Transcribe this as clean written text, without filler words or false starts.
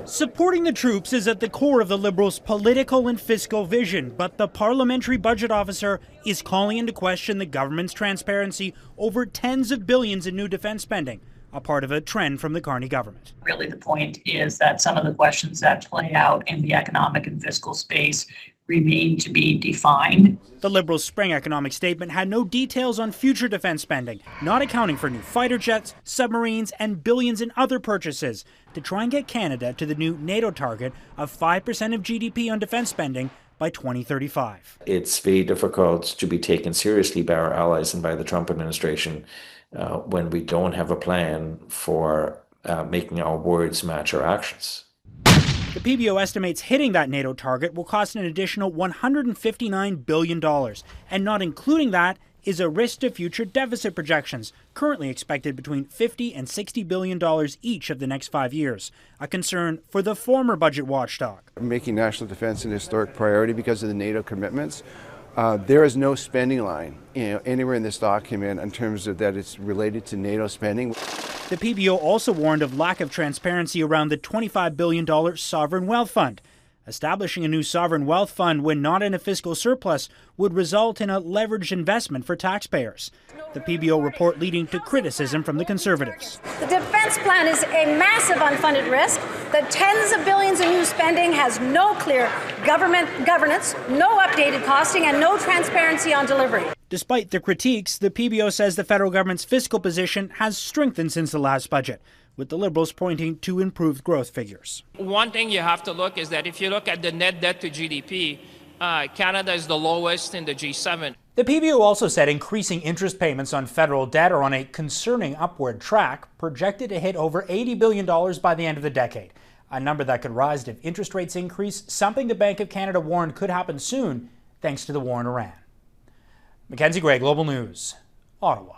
Supporting the troops is at the core of the Liberals' political and fiscal vision, but the Parliamentary Budget Officer is calling into question the government's transparency over tens of billions in new defense spending, a part of a trend from the Carney government. Really, the point is that some of the questions that play out in the economic and fiscal space remain to be defined. The Liberals' spring economic statement had no details on future defense spending, not accounting for new fighter jets, submarines, and billions in other purchases to try and get Canada to the new NATO target of 5% of GDP on defense spending by 2035. It's very difficult to be taken seriously by our allies and by the Trump administration when we don't have a plan for making our words match our actions. The PBO estimates hitting that NATO target will cost an additional $159 billion, and not including that is a risk to future deficit projections, currently expected between $50 and $60 billion each of the next 5 years, a concern for the former budget watchdog. Making national defense an historic priority because of the NATO commitments. There is no spending line anywhere in this document in terms of that it's related to NATO spending. The PBO also warned of lack of transparency around the $25 billion sovereign wealth fund. Establishing a new sovereign wealth fund when not in a fiscal surplus would result in a leveraged investment for taxpayers. The PBO report leading to criticism from the Conservatives. The defense plan is a massive unfunded risk. The tens of billions in new spending has no clear government governance, no updated costing, and no transparency on delivery. Despite the critiques, the PBO says the federal government's fiscal position has strengthened since the last budget, with the Liberals pointing to improved growth figures. One thing you have to look is that if you look at the net debt to GDP, Canada is the lowest in the G7. The PBO also said increasing interest payments on federal debt are on a concerning upward track, projected to hit over $80 billion by the end of the decade, a number that could rise if interest rates increase, something the Bank of Canada warned could happen soon thanks to the war in Iran. Mackenzie Gray, Global News, Ottawa.